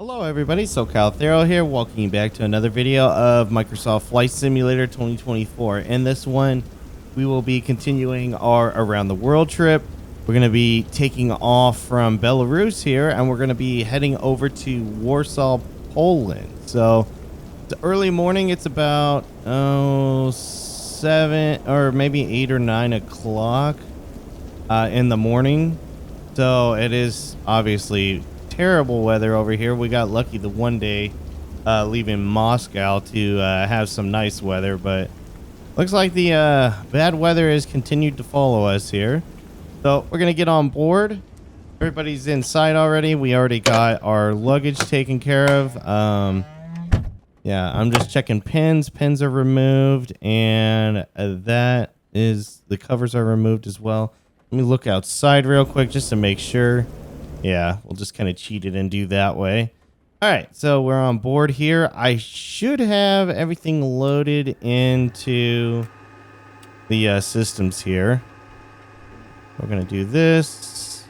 Hello everybody, socalthero here, welcoming you back to another video of Microsoft Flight Simulator 2024. In this one, we will be continuing our around the world trip. We're going to be taking off from Belarus here, and we're going to be heading over to Warsaw, Poland. So it's early morning, it's about 7 or maybe 8 or 9 o'clock in the morning. So it is obviously terrible weather over here. We got lucky the one day leaving Moscow to have some nice weather, but looks like the bad weather has continued to follow us here. So we're gonna get on board. Everybody's inside already. We already got our luggage taken care of. Yeah, I'm just checking pins. Pins are removed, and that is the covers are removed as well. Let me look outside real quick just to make sure. Yeah, we'll just kind of cheat it and do that way. All right, so we're on board here. I should have everything loaded into the systems here. We're going to do this.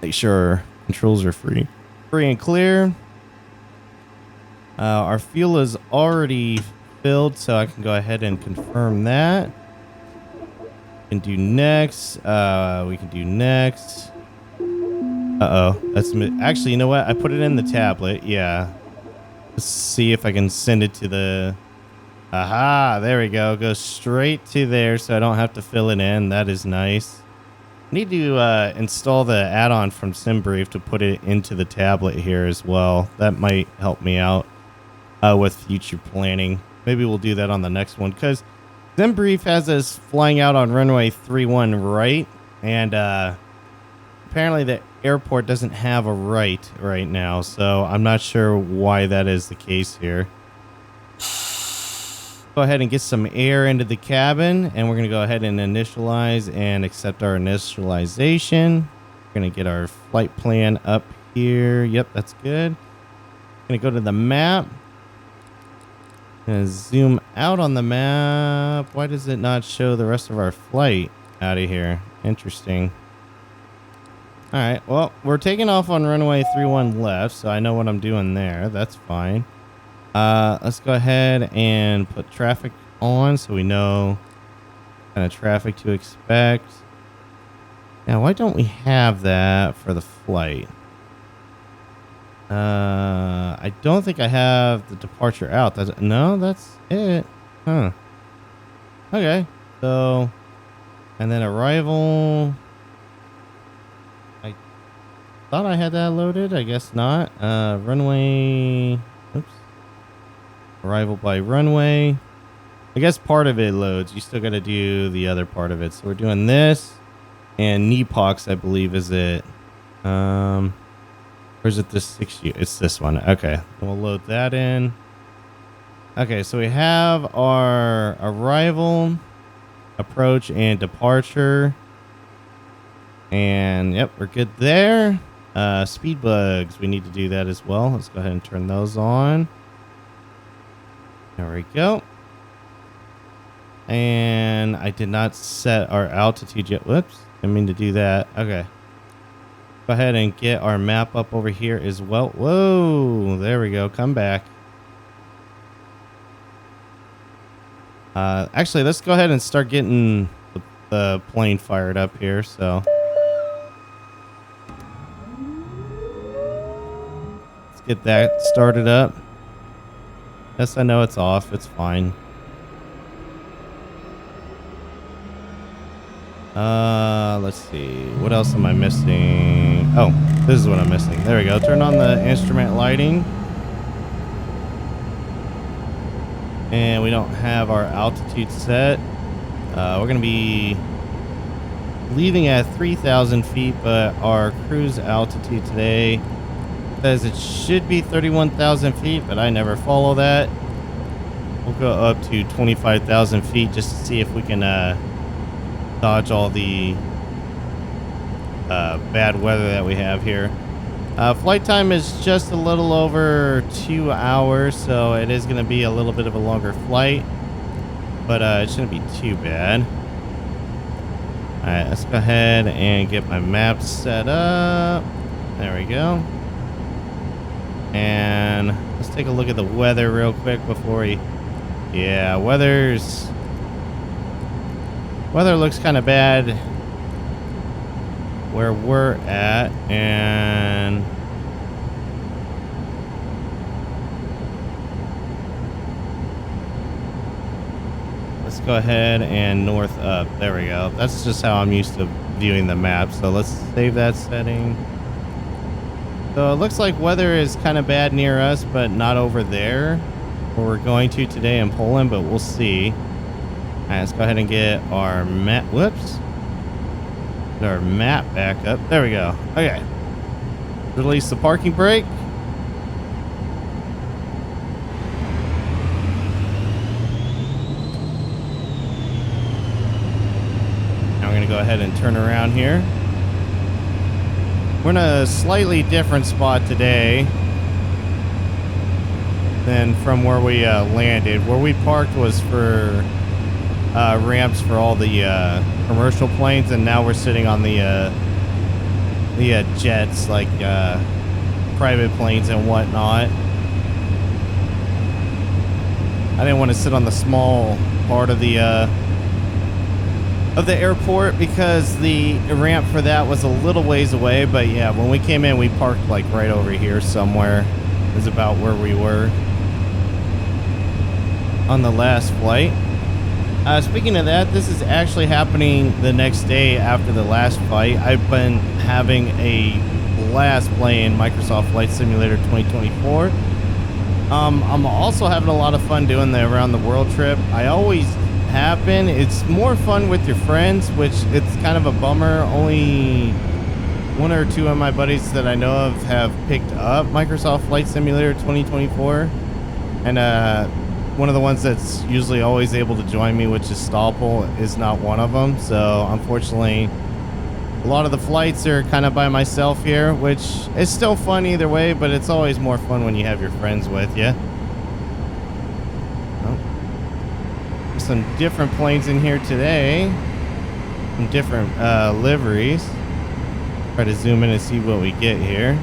Make sure controls are free and clear. Our fuel is already filled, so I can go ahead and confirm that. We can do next. We can do next. That's actually, you know what? I put it in the tablet. Yeah. Let's see if I can send it to the... Aha, there we go. Go straight to there so I don't have to fill it in. That is nice. I need to install the add-on from SimBrief to put it into the tablet here as well. That might help me out with future planning. Maybe we'll do that on the next one, because SimBrief has us flying out on runway 31 right, and apparently the airport doesn't have a right now, so I'm not sure why that is the case here. Go ahead and get some air into the cabin, and we're going to go ahead and initialize and accept our initialization. We're going to get our flight plan up here. Yep, that's good. Going to go to the map. Going to zoom out on the map. Why does it not show the rest of our flight out of here? Interesting. All right, well, we're taking off on runway 31 left, so I know what I'm doing there. That's fine. Let's go ahead and put traffic on so we know what kind of traffic to expect. Now, why don't we have that for the flight? I don't think I have the departure out. No, that's it. Huh. Okay, so, and then arrival... Thought I had that loaded. I guess not. Runway. Oops. Arrival by runway. I guess part of it loads. You still got to do the other part of it. So we're doing this. And Nepox, I believe, is it. Or is it this 6U? It's this one. Okay. We'll load that in. Okay. So we have our arrival, approach, and departure. And yep, we're good there. Speed bugs, we need to do that as well. Let's go ahead and turn those on. There we go. And I did not set our altitude yet. Whoops, didn't mean to do that. Okay. Go ahead and get our map up over here as well. Whoa, there we go. Come back. Actually, let's go ahead and start getting the plane fired up here. So... get that started up. Yes, I know it's off. It's fine. Let's see. What else am I missing? Oh, this is what I'm missing. There we go. Turn on the instrument lighting. And we don't have our altitude set. We're going to be leaving at 3,000 feet, but our cruise altitude today says it should be 31,000 feet, but I never follow that. We'll go up to 25,000 feet just to see if we can dodge all the bad weather that we have here. Flight time is just a little over 2 hours, so it is going to be a little bit of a longer flight, but it shouldn't be too bad. All right, let's go ahead and get my map set up. There we go. And let's take a look at the weather real quick before we... Yeah, weather looks kind of bad where we're at, and let's go ahead and north up. There we go. That's just how I'm used to viewing the map. So let's save that setting. So it looks like weather is kind of bad near us, but not over there where we're going to today in Poland, but we'll see. All right, let's go ahead and get our map. Whoops. Get our map back up. There we go. Okay. Release the parking brake. Now we're going to go ahead and turn around here. We're in a slightly different spot today than from where we landed. Where we parked was for ramps for all the commercial planes, and now we're sitting on the jets, like private planes and whatnot. I didn't want to sit on the small part of the airport because the ramp for that was a little ways away. But yeah, when we came in, we parked like right over here somewhere. Is about where we were on the last flight. Speaking of that, this is actually happening the next day after the last flight. I've been having a blast playing Microsoft Flight Simulator 2024. I'm also having a lot of fun doing the around the world trip. I always have been. It's more fun with your friends, which it's kind of a bummer. Only one or two of my buddies that I know of have picked up Microsoft Flight Simulator 2024, and one of the ones that's usually always able to join me, which is Staple, is not one of them. So unfortunately, a lot of the flights are kind of by myself here, which is still fun either way, but it's always more fun when you have your friends with you. Some different planes in here today, some different liveries. Try to zoom in and see what we get here.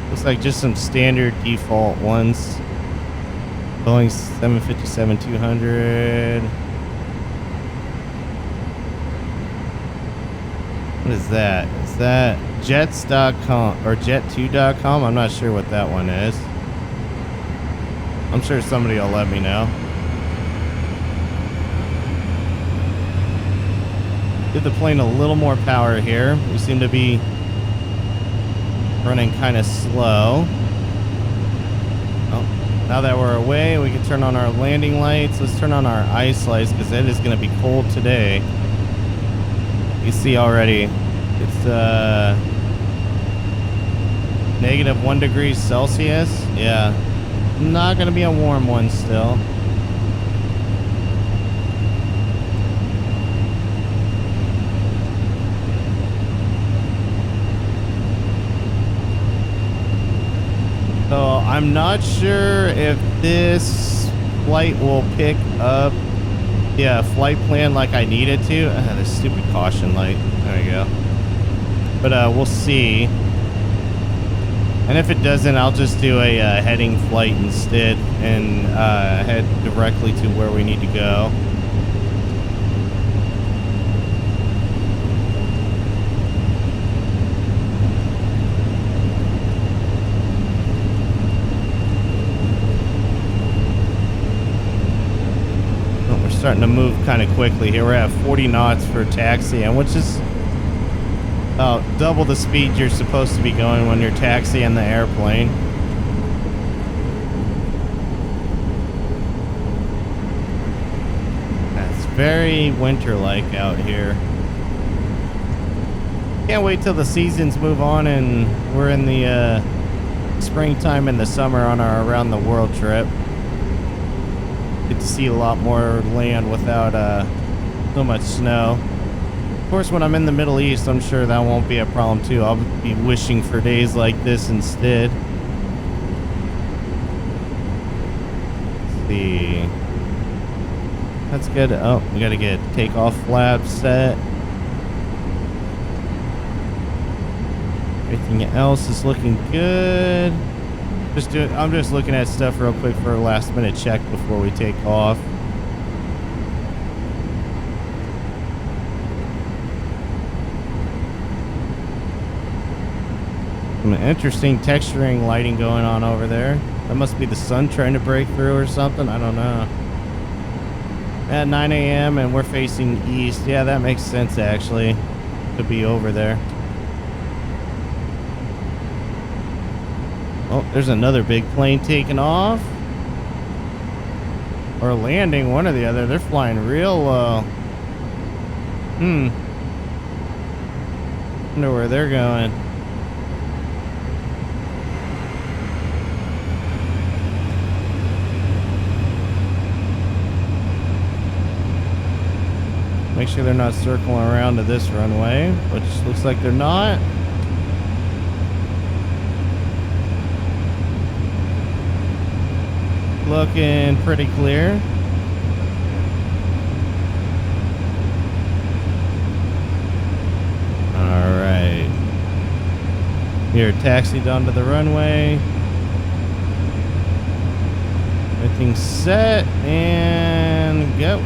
Looks like just some standard default ones. Boeing 757-200. What is that? Is that jets.com or jet2.com? I'm not sure what that one is. I'm sure somebody will let me know. Give the plane a little more power here. We seem to be running kind of slow. Oh, now that we're away, we can turn on our landing lights. Let's turn on our ice lights because it is going to be cold today. You see already, it's -1 degrees Celsius. Yeah. Not going to be a warm one still. So I'm not sure if this flight will pick up the flight plan like I need it to. This stupid caution light. There we go. But we'll see. And if it doesn't, I'll just do a heading flight instead and head directly to where we need to go. Oh, we're starting to move kind of quickly here. We're at 40 knots for taxiing, which is about double the speed you're supposed to be going when you're taxiing the airplane. It's very winter-like out here. Can't wait till the seasons move on and we're in the springtime and the summer on our around the world trip. Get to see a lot more land without so much snow. Of course, when I'm in the Middle East, I'm sure that won't be a problem too. I'll be wishing for days like this instead. Let's see. That's good. Oh, we gotta get takeoff flaps set. Everything else is looking good. I'm just looking at stuff real quick for a last minute check before we take off. Some interesting texturing lighting going on over there. That must be the sun trying to break through or something. I don't know. At 9 a.m. and we're facing east. Yeah, that makes sense actually to be over there. Oh, there's another big plane taking off. Or landing, one or the other. They're flying real low. Wonder where they're going. Make sure they're not circling around to this runway, which looks like they're not. Looking pretty clear. All right. Here, taxied onto the runway. Everything's set and go.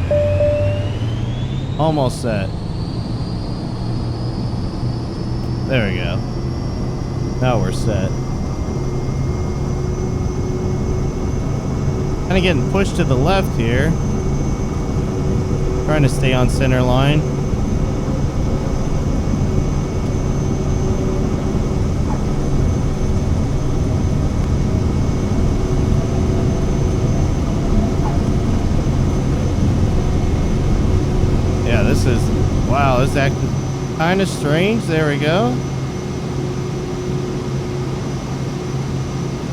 Almost set. There we go. Now we're set. Kind of getting pushed to the left here. Trying to stay on center line. Yeah, this is... Wow, this is acting kind of strange. There we go.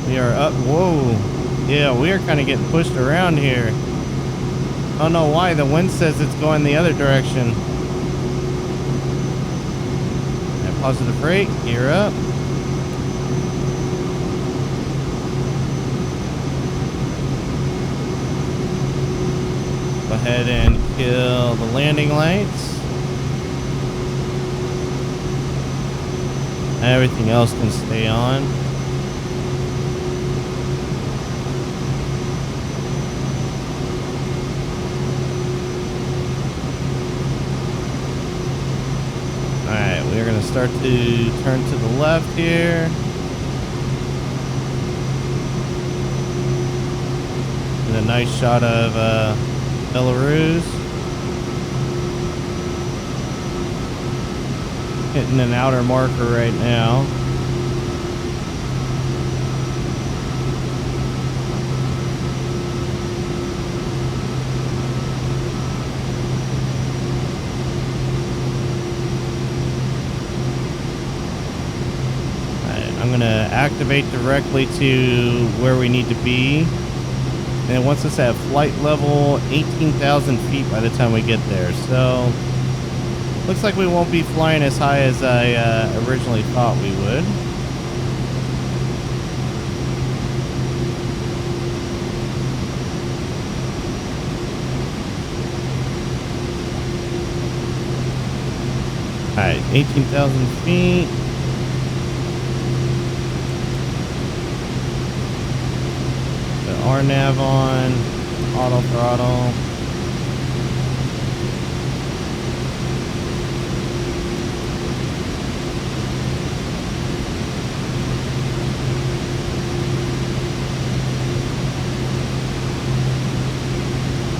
We are up... Whoa. Yeah, we are kind of getting pushed around here. I don't know why. The wind says it's going the other direction. And positive brake. Gear up. Go ahead and kill the landing lights. Everything else can stay on. We're going to start to turn to the left here. And a nice shot of Belarus. Hitting an outer marker right now. I'm going to activate directly to where we need to be. And it wants us at flight level 18,000 feet by the time we get there. So, looks like we won't be flying as high as I originally thought we would. Alright, 18,000 feet. RNAV on, auto throttle.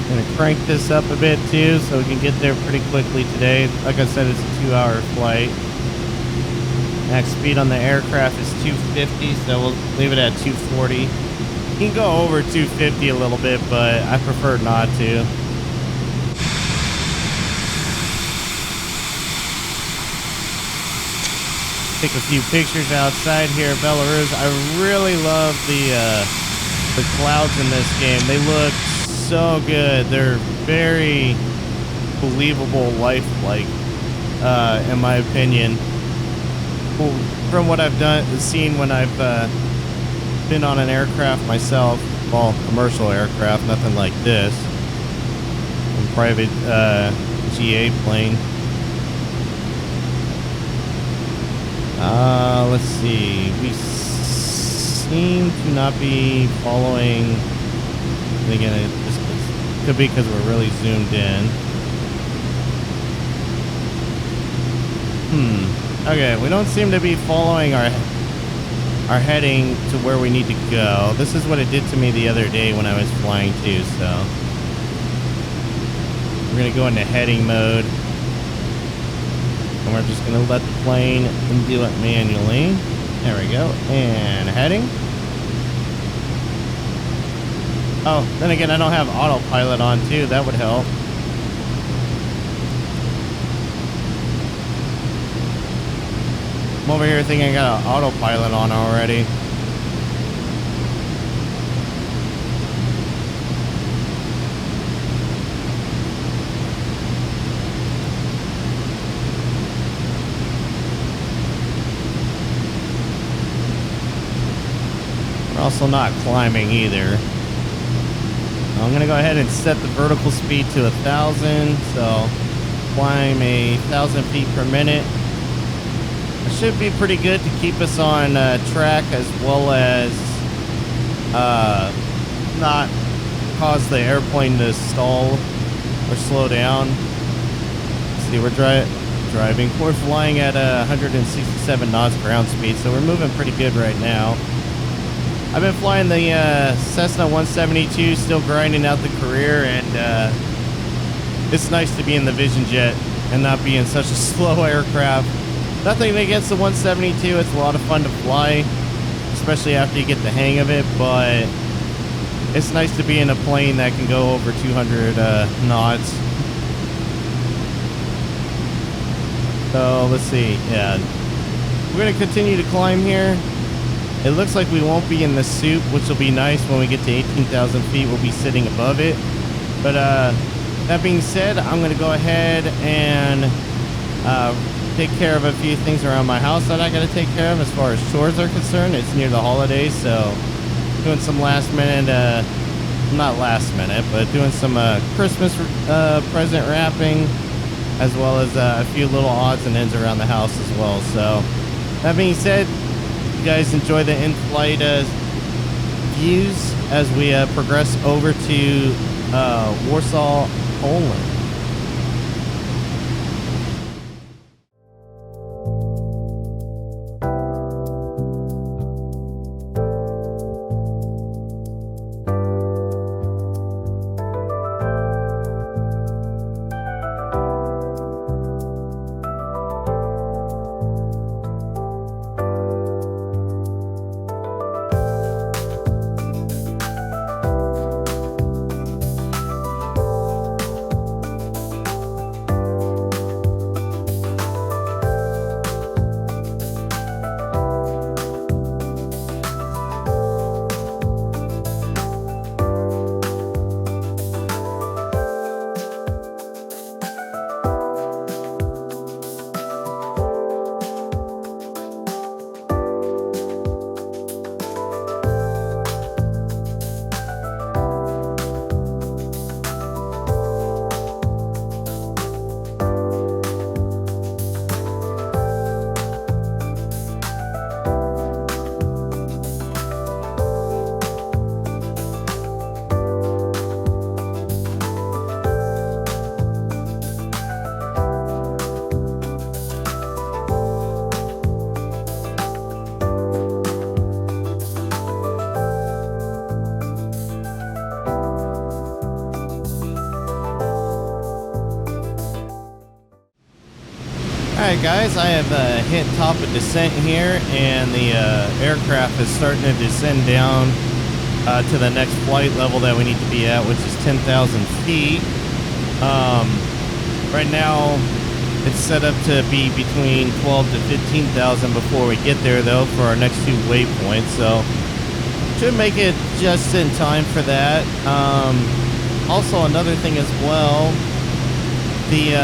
Gonna crank this up a bit too so we can get there pretty quickly today. Like I said, it's a 2-hour flight. Max speed on the aircraft is 250, so we'll leave it at 240. You can go over 250 a little bit, but I prefer not to. Take a few pictures outside here at Belarus. I really love the clouds in this game. They look so good. They're very believable, lifelike, in my opinion. From what I've seen when I've been on an aircraft myself, well, commercial aircraft, nothing like this, a private GA plane. Let's see. We seem to not be following. Again, this could be because we're really zoomed in. Okay, we don't seem to be following our heading to where we need to go. This is what it did to me the other day when I was flying too, so we're gonna go into heading mode. And we're just going to let the plane do it manually. There we go. And heading. Oh, then again, I don't have autopilot on too. That would help. I'm over here thinking I got an autopilot on already. Also not climbing either. I'm going to go ahead and set the vertical speed to 1,000. So climb 1,000 feet per minute. It should be pretty good to keep us on track, as well as not cause the airplane to stall or slow down. Let's see, we're driving. We're flying at 167 knots ground speed, so we're moving pretty good right now. I've been flying the Cessna 172, still grinding out the career, and it's nice to be in the Vision Jet and not be in such a slow aircraft. Nothing against the 172, it's a lot of fun to fly, especially after you get the hang of it, but it's nice to be in a plane that can go over 200 knots. So let's see, yeah. We're going to continue to climb here. It looks like we won't be in the soup, which will be nice. When we get to 18,000 feet, we'll be sitting above it. But that being said, I'm going to go ahead and take care of a few things around my house that I got to take care of as far as chores are concerned. It's near the holidays, so doing some last minute, not last minute, but doing some Christmas present wrapping, as well as a few little odds and ends around the house as well. So that being said, you guys enjoy the in-flight views as we progress over to Warsaw, Poland. Alright guys, I have hit top of descent here, and the aircraft is starting to descend down to the next flight level that we need to be at, which is 10,000 feet. Right now, it's set up to be between 12 to 15,000 before we get there, though, for our next two waypoints. So, should make it just in time for that. Also, another thing as well, the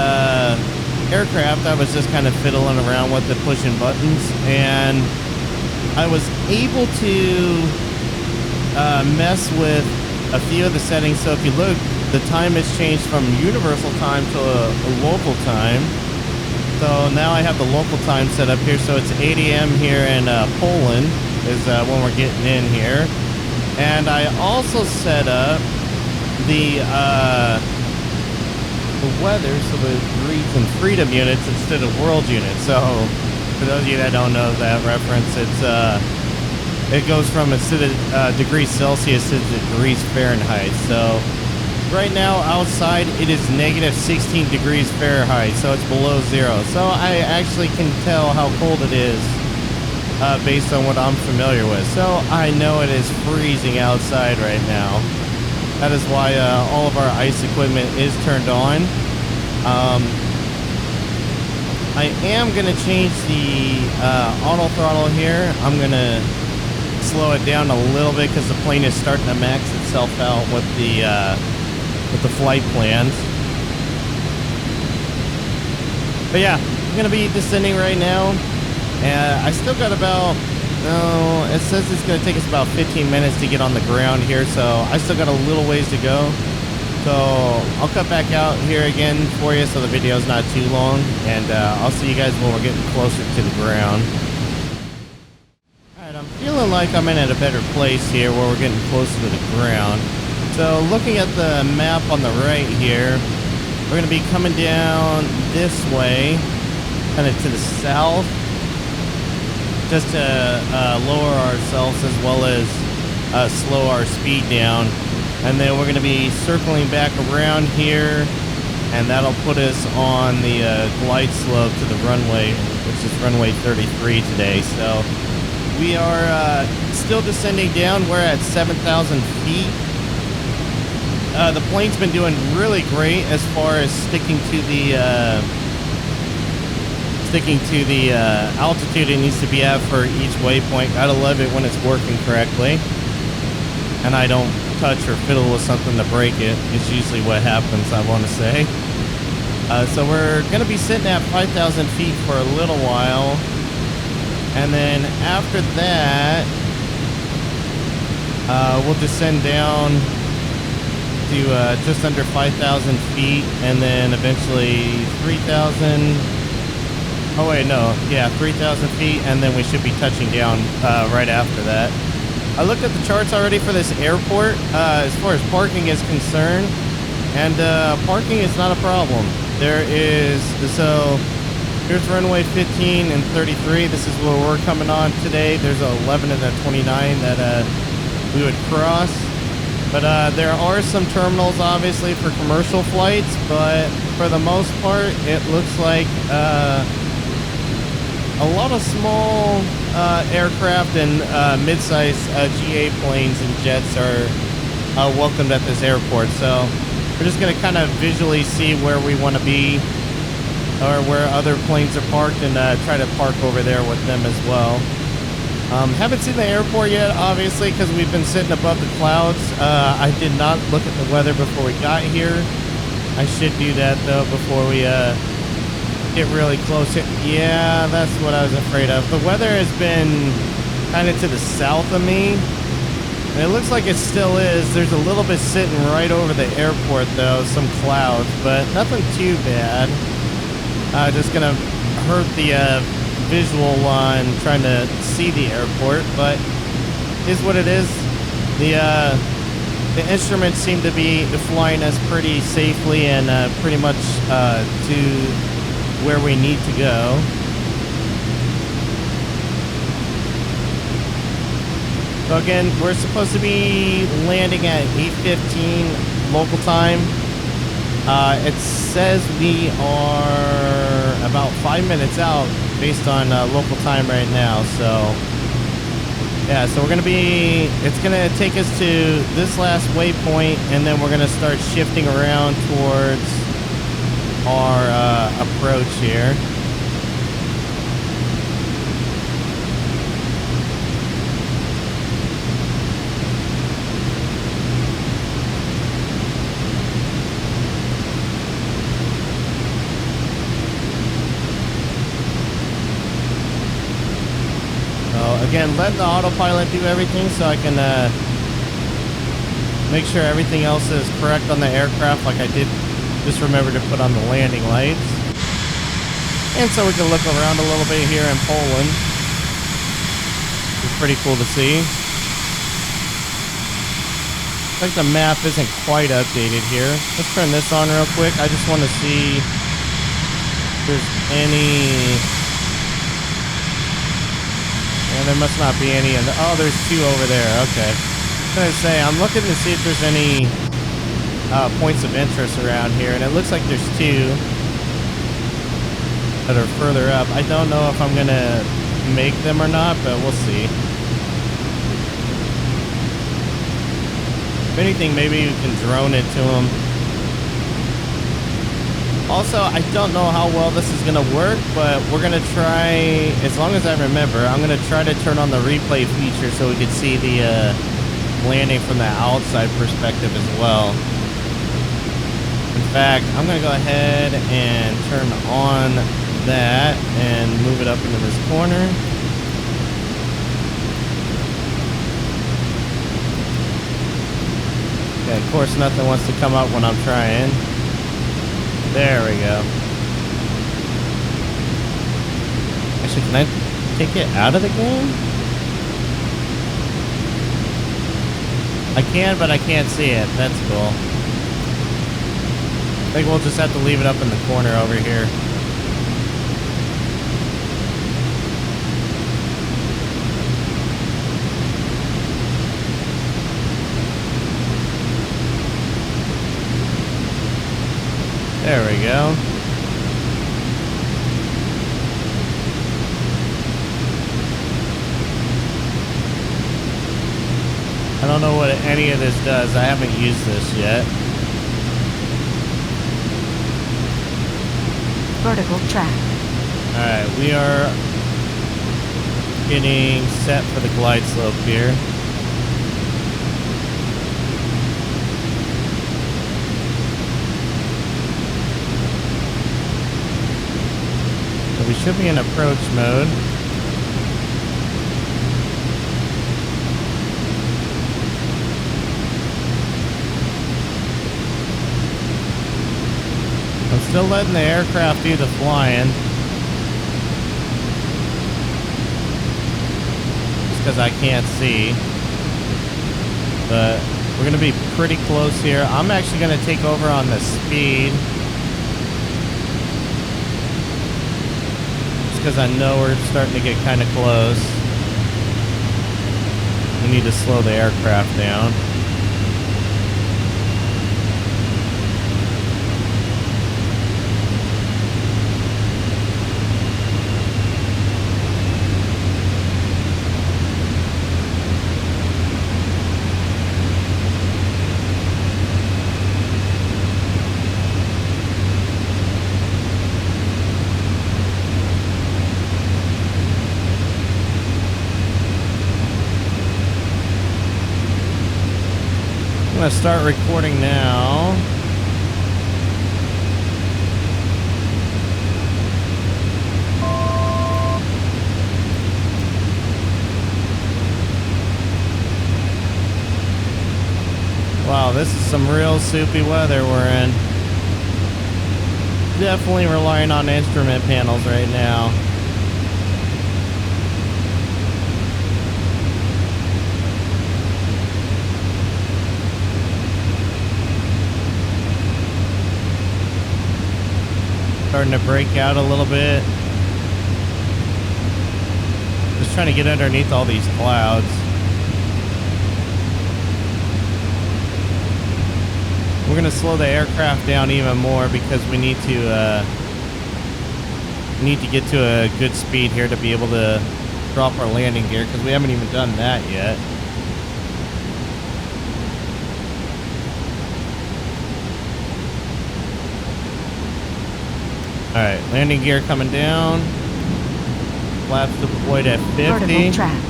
aircraft, I was just kind of fiddling around with it, pushing buttons, and I was able to mess with a few of the settings. So if you look, the time has changed from universal time to a local time, So now I have the local time set up here. So it's 8 a.m. here in Poland is when we're getting in here. And I also set up the weather, so the degrees and freedom units instead of world units. So for those of you that don't know that reference, it goes from instead of degrees Celsius to degrees Fahrenheit. So right now outside it is negative 16 degrees Fahrenheit, so it's below zero. So I actually can tell how cold it is based on what I'm familiar with. So I know it is freezing outside right now. That is why all of our ice equipment is turned on. I am going to change the auto throttle here. I'm going to slow it down a little bit because the plane is starting to max itself out with the flight plans. But yeah, I'm going to be descending right now. I still got about, no, it says it's going to take us about 15 minutes to get on the ground here, so I still got a little ways to go. So I'll cut back out here again for you so the video is not too long, and I'll see you guys when we're getting closer to the ground. Alright, I'm feeling like I'm in at a better place here where we're getting closer to the ground. So looking at the map on the right here, we're going to be coming down this way, kind of to the south, just to lower ourselves as well as slow our speed down. And then we're going to be circling back around here, and that'll put us on the glide slope to the runway, which is runway 33 today. So we are still descending down. We're at 7,000 feet. The plane's been doing really great as far as sticking to the altitude it needs to be at for each waypoint. Gotta love it when it's working correctly, and I don't touch or fiddle with something to break it. It's usually what happens, I want to say. So we're going to be sitting at 5,000 feet for a little while, and then after that we'll descend down to just under 5,000 feet, and then eventually 3,000. Oh wait, no, yeah, 3,000 feet, and then we should be touching down right after that. I looked at the charts already for this airport as far as parking is concerned, and parking is not a problem. There is, so here's runway 15 and 33. This is where we're coming on today. There's a 11 and a 29 that we would cross. But there are some terminals obviously for commercial flights, but for the most part it looks like a lot of small aircraft and mid-size GA planes and jets are welcomed at this airport. So we're just going to kind of visually see where we want to be, or where other planes are parked, and try to park over there with them as well. Haven't seen the airport yet, obviously, because we've been sitting above the clouds. I did not look at the weather before we got here. I should do that though before we get really close here. Yeah, that's what I was afraid of. The weather has been kind of to the south of me, and it looks like it still is. There's a little bit sitting right over the airport though, some clouds, but nothing too bad. Just gonna hurt the visual on trying to see the airport, but is what it is. The instruments seem to be flying us pretty safely and pretty much to where we need to go. So again, we're supposed to be landing at 8:15 local time. It says we are about 5 minutes out based on local time right now. So yeah, so we're gonna be, it's gonna take us to this last waypoint, and then we're gonna start shifting around towards our approach here. Again, let the autopilot do everything so I can make sure everything else is correct on the aircraft, like I did just remember to put on the landing lights. And so we can look around a little bit here in Poland. It's pretty cool to see. Looks like the map isn't quite updated here. Let's turn this on real quick. I just want to see if there's any... And there must not be any in the... Oh, there's two over there. Okay. I was going to say, I'm looking to see if there's any points of interest around here. And it looks like there's two that are further up. I don't know if I'm going to make them or not, but we'll see. If anything, maybe you can drone it to them. Also, I don't know how well this is going to work, but we're going to try, as long as I remember, I'm going to try to turn on the replay feature so we can see the landing from the outside perspective as well. In fact, I'm going to go ahead and turn on that and move it up into this corner. Okay, of course nothing wants to come up when I'm trying. There we go. Actually, can I take it out of the game? I can, but I can't see it. That's cool. I think we'll just have to leave it up in the corner over here. There we go. I don't know what any of this does. I haven't used this yet. Vertical track. Alright, we are getting set for the glide slope here. We should be in approach mode. I'm still letting the aircraft do the flying. Just because I can't see. But we're going to be pretty close here. I'm actually going to take over on the speed. Because I know we're starting to get kind of close. We need to slow the aircraft down. I'm going to start recording now. Wow, this is some real soupy weather we're in. Definitely relying on instrument panels right now. Starting to break out a little bit. Just trying to get underneath all these clouds. We're going to slow the aircraft down even more because we need to get to a good speed here to be able to drop our landing gear because we haven't even done that yet. Alright, landing gear coming down. Flaps deployed at 50. Vertical track.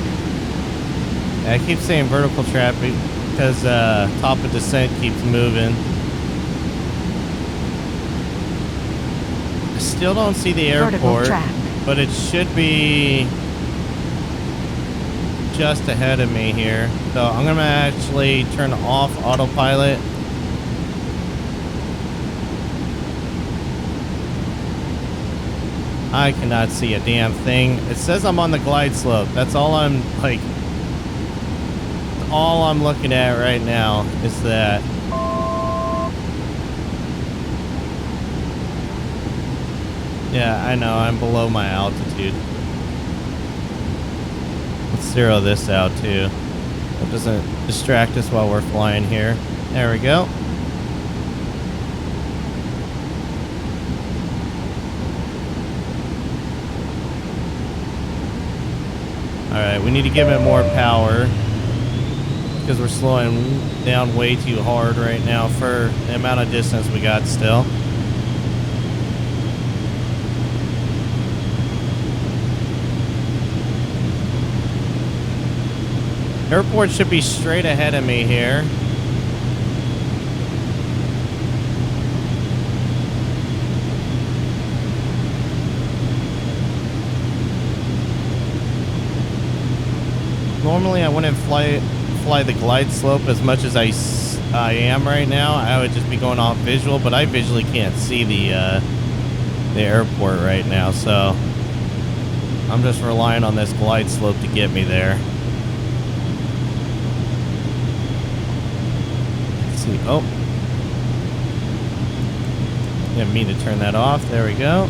Yeah, I keep saying vertical track because top of descent keeps moving. I still don't see the airport, but it should be just ahead of me here. So I'm going to actually turn off autopilot. I cannot see a damn thing. It says I'm on the glide slope. That's all I'm like. All I'm looking at right now is that. Yeah, I know. I'm below my altitude. Let's zero this out too. It doesn't distract us while we're flying here. There we go. Alright, we need to give it more power because we're slowing down way too hard right now for the amount of distance we got still. Airport should be straight ahead of me here. Normally I wouldn't fly the glide slope as much as I am right now. I would just be going off visual, but I visually can't see the airport right now, so I'm just relying on this glide slope to get me there. Let's see. Oh, didn't mean to turn that off. There we go.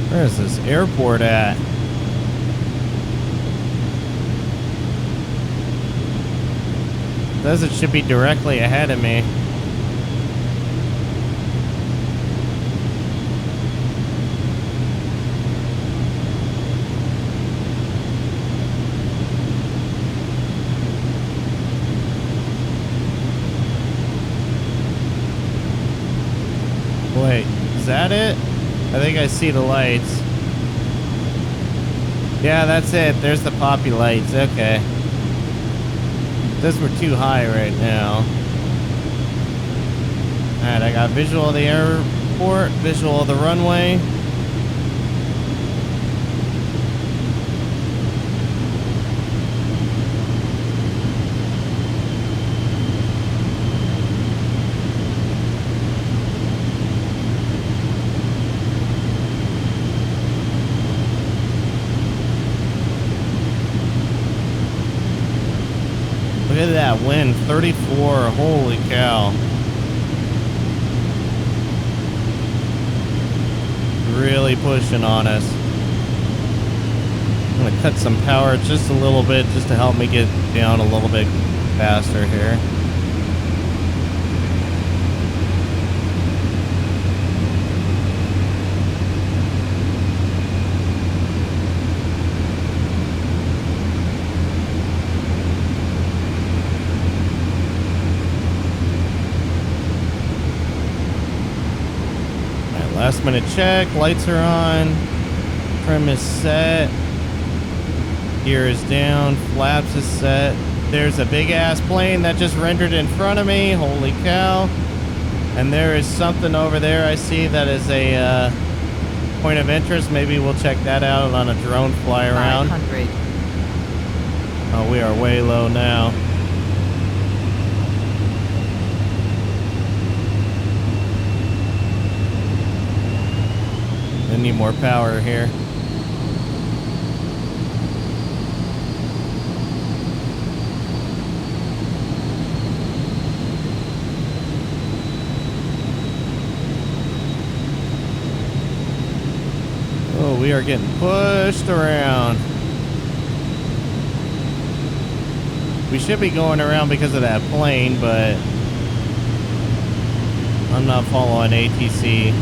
Where is this airport at? It says it should be directly ahead of me. Wait, is that it? I think I see the lights. Yeah, that's it. There's the poppy lights. Okay. Those were too high right now. Alright, I got visual of the airport, visual of the runway. Look at that wind, 34, holy cow. Really pushing on us. I'm gonna cut some power just a little bit just to help me get down a little bit faster here. Last minute check, lights are on, trim is set, gear is down, flaps is set. There's a big ass plane that just rendered in front of me, holy cow. And there is something over there I see that is a point of interest. Maybe we'll check that out on a drone fly around. 500. Oh, we are way low now. I need more power here. Oh, we are getting pushed around. We should be going around because of that plane, but I'm not following ATC.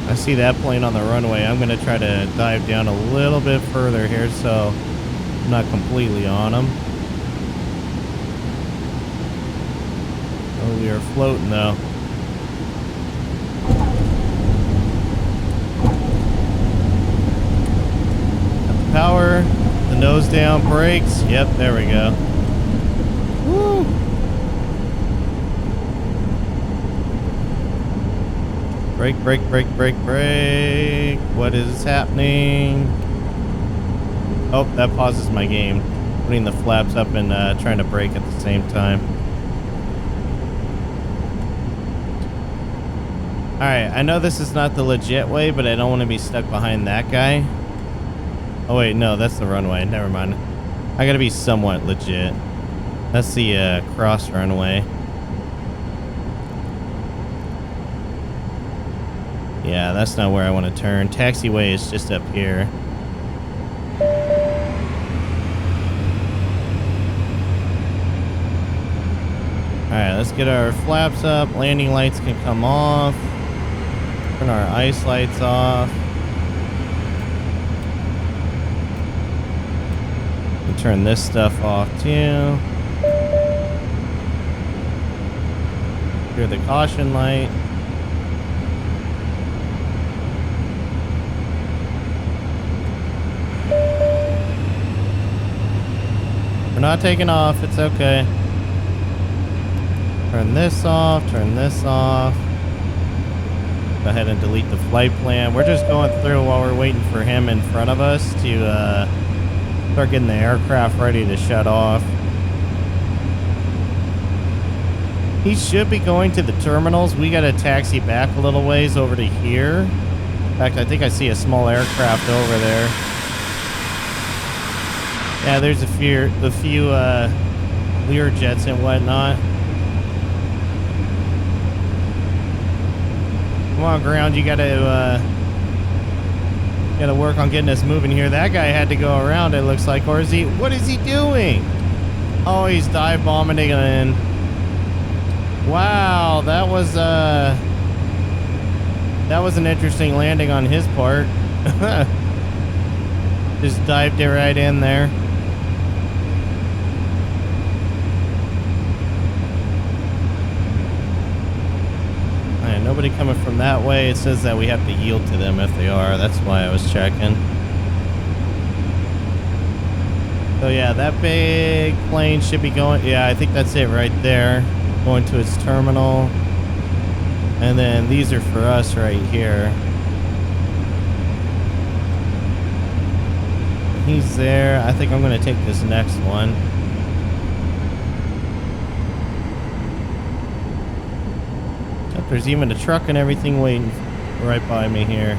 I I see that plane on the runway. I'm going to try to dive down a little bit further here so I'm not completely on them. Oh, we are floating though. Got the power, the nose down, brakes. Yep, there we go. Woo! Brake, brake, brake, brake, brake. What is happening? Oh, that pauses my game. Putting the flaps up and trying to brake at the same time. Alright, I know this is not the legit way, but I don't want to be stuck behind that guy. Oh wait, no, that's the runway. Never mind. I gotta be somewhat legit. That's the cross runway. Yeah, that's not where I want to turn. Taxiway is just up here. Alright, let's get our flaps up. Landing lights can come off. Turn our ice lights off. And turn this stuff off too. Clear the caution light. We're not taking off, it's okay. Turn this off, turn this off. Go ahead and delete the flight plan. We're just going through while we're waiting for him in front of us to start getting the aircraft ready to shut off. He should be going to the terminals. We got to taxi back a little ways over to here. In fact, I think I see a small aircraft over there. Yeah, there's a few Lear jets and whatnot. Come on, ground, you gotta work on getting us moving here. That guy had to go around, it looks like. Or is he, what is he doing? Oh, he's dive bombing in. Wow, that was an interesting landing on his part. Just dived it right in there. Nobody coming from that way. It says that we have to yield to them if they are. That's why I was checking. So yeah, that big plane should be going. Yeah, I think that's it right there. Going to its terminal. And then these are for us right here. He's there. I think I'm going to take this next one. There's even a truck and everything waiting right by me here.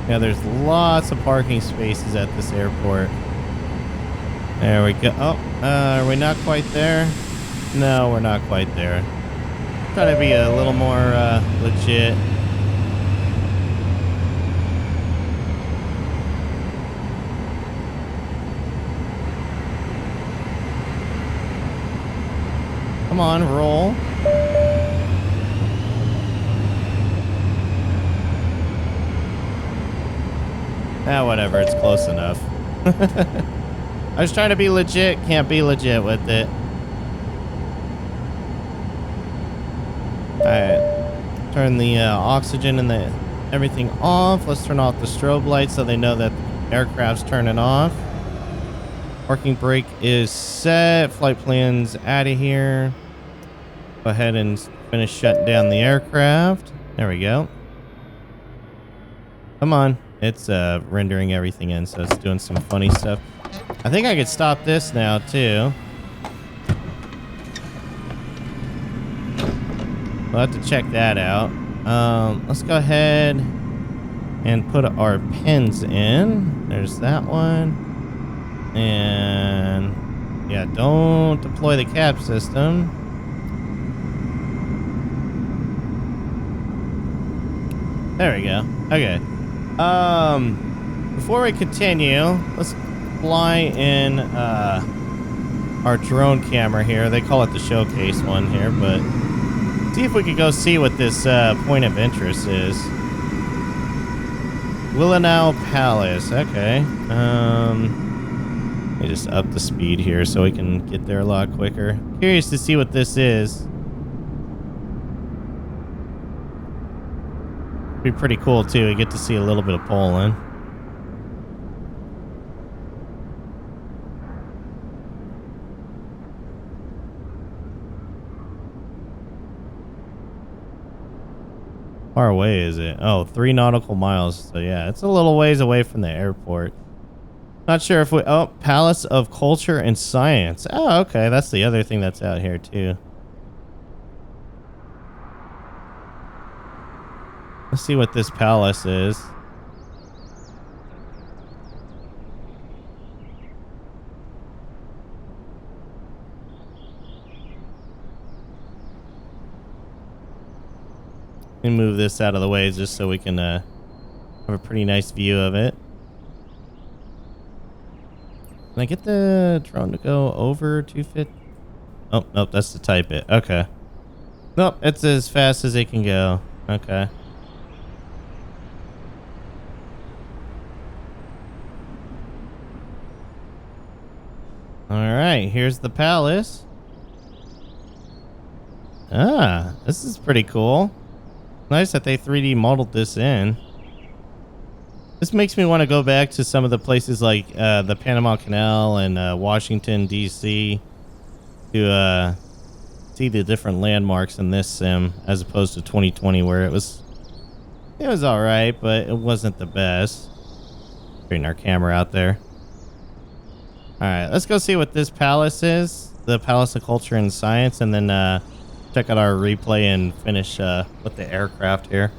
Yeah, there's lots of parking spaces at this airport. There we go. Oh, are we not quite there? No, we're not quite there. Try to be a little more legit. Come on, roll. Ah, whatever, it's close enough. I was trying to be legit, can't be legit with it. Alright, turn the oxygen and the everything off. Let's turn off the strobe lights so they know that the aircraft's turning off. Parking brake is set. Flight plan's out of here. Go ahead and finish shutting down the aircraft. There we go. Come on. It's rendering everything in, so it's doing some funny stuff. I think I could stop this now, too. We'll have to check that out. Let's go ahead and put our pins in. There's that one. And yeah, don't deploy the cap system. There we go. Okay. Before we continue, let's fly in our our drone camera here. They call it the showcase one here, but see if we could go see what this point of interest is. Wilanow Palace. Okay. Let me just up the speed here so we can get there a lot quicker. Curious to see what this is. Be pretty cool too. We get to see a little bit of Poland. How far away is it? Oh, 3 nautical miles. So yeah, it's a little ways away from the airport. Not sure if we... Oh, Palace of Culture and Science. Oh, okay. That's the other thing that's out here, too. Let's see what this palace is. Let me move this out of the way just so we can have a pretty nice view of it. Can I get the drone to go over 250? Oh, nope, that's to type it. Okay. Nope, it's as fast as it can go. Okay. Alright, here's the palace. Ah, this is pretty cool. Nice that they 3D modeled this in. This makes me want to go back to some of the places like the Panama Canal and Washington, D.C. to see the different landmarks in this sim as opposed to 2020 where it was all right, but it wasn't the best. Bring our camera out there. All right, let's go see what this palace is. The Palace of Culture and Science, and then check out our replay and finish with the aircraft here.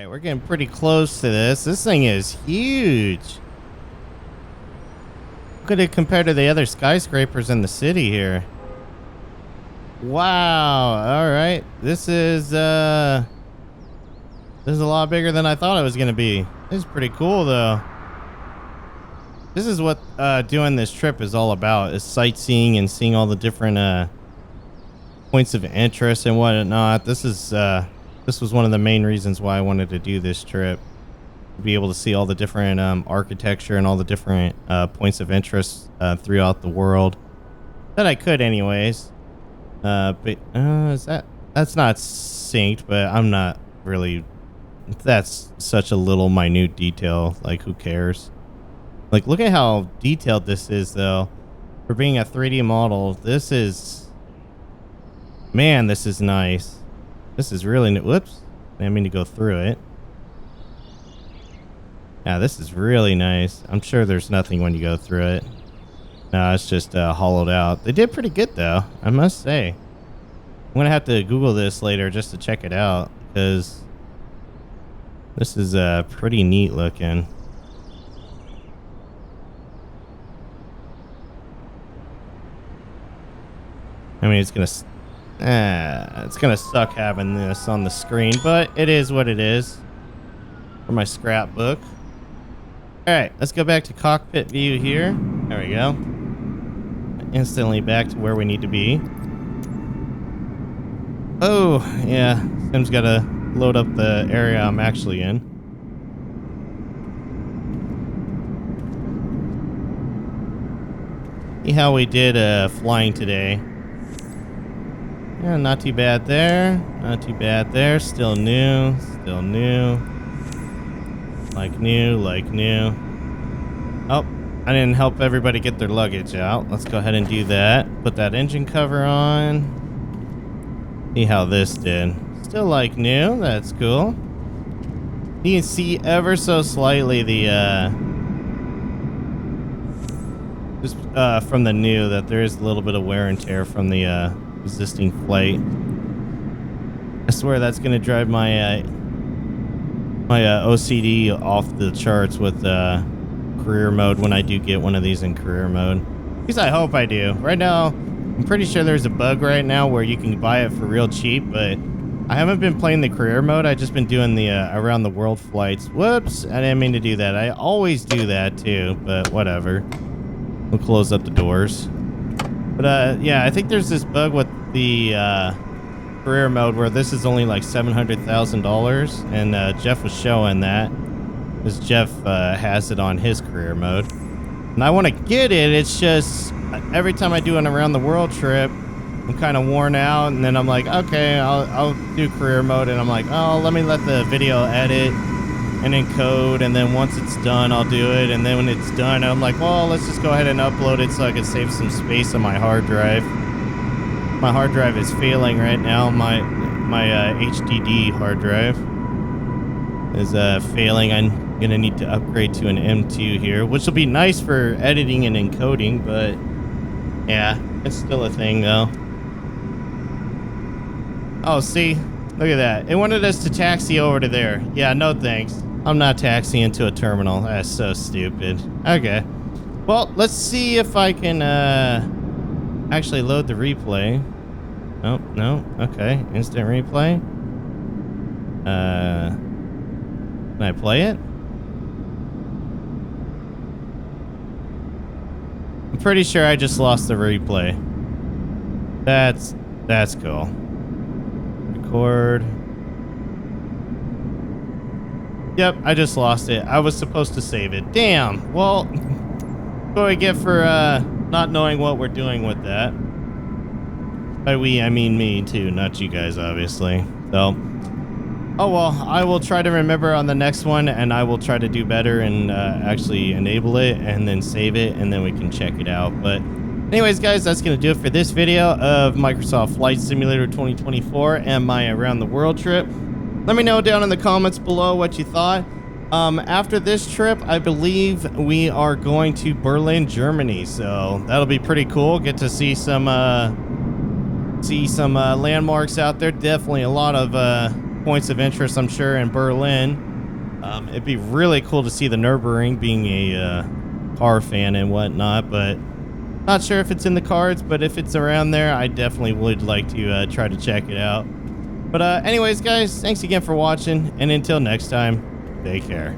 We're getting pretty close to this. This thing is huge. Look at it compared to the other skyscrapers in the city here. Wow. All right. This is a lot bigger than I thought it was going to be. This is pretty cool though. This is what doing this trip is all about, is sightseeing and seeing all the different points of interest and whatnot. This was one of the main reasons why I wanted to do this trip. To be able to see all the different architecture and all the different points of interest throughout the world. That I could anyways. But that's not synced, but I'm not really... That's such a little minute detail. Like, who cares? Like, look at how detailed this is, though. For being a 3D model, this is... Man, this is nice. This is really... Whoops. I didn't mean to go through it. Yeah, this is really nice. I'm sure there's nothing when you go through it. No, it's just hollowed out. They did pretty good, though, I must say. I'm going to have to Google this later just to check it out, because this is pretty neat looking. I mean, it's gonna suck having this on the screen, but it is what it is for my scrapbook. All right, let's go back to cockpit view here. There we go. Instantly back to where we need to be. Oh, yeah. Sim's got to load up the area I'm actually in. See how we did flying today. Yeah, not too bad there. Not too bad there. Still new. Still new. Like new. Oh, I didn't help everybody get their luggage out. Let's go ahead and do that. Put that engine cover on. See how this did. Still like new. That's cool. You can see ever so slightly the just from the new that there is a little bit of wear and tear from the existing flight. I swear that's gonna drive my my OCD off the charts with career mode when I do get one of these in career mode. At least I hope I do. Right now, I'm pretty sure there's a bug right now where you can buy it for real cheap, but I haven't been playing the career mode. I just been doing the around the world flights. Whoops, I didn't mean to do that. I always do that too, but whatever. We'll close up the doors. But yeah, I think there's this bug with the career mode where this is only like $700,000, and Jeff was showing that, because Jeff has it on his career mode. And I want to get it. It's just every time I do an around the world trip, I'm kind of worn out, and then I'm like, okay, I'll do career mode, and I'm like, oh, let me let the video edit and encode, and then once it's done, I'll do it. And then when it's done, I'm like, well, let's just go ahead and upload it so I can save some space on my hard drive. My hard drive is failing right now. My HDD hard drive is failing. I'm gonna need to upgrade to an M2 here, which will be nice for editing and encoding, but yeah, it's still a thing though. Oh, see? Look at that. It wanted us to taxi over to there. Yeah, no thanks. I'm not taxiing to a terminal. That's so stupid. Okay. Well, let's see if I can actually load the replay. Oh, no. Okay. Instant replay. Can I play it? I'm pretty sure I just lost the replay. That's cool. Record. Yep, I just lost it. I was supposed to save it. Damn. Well, what do I get for not knowing what we're doing with that? By we, I mean me too, not you guys, obviously. So, oh well, I will try to remember on the next one, and I will try to do better and actually enable it and then save it, and then we can check it out. But anyways, guys, that's going to do it for this video of Microsoft Flight Simulator 2024 and my around the world trip. Let me know down in the comments below what you thought. After this trip, I believe we are going to Berlin, Germany, so that'll be pretty cool. Get to see some landmarks out there. Definitely a lot of points of interest, I'm sure, in Berlin. It'd be really cool to see the Nürburgring, being a car fan and whatnot, but not sure if it's in the cards. But if it's around there, I definitely would like to try to check it out. But anyways, guys, thanks again for watching, and until next time, take care.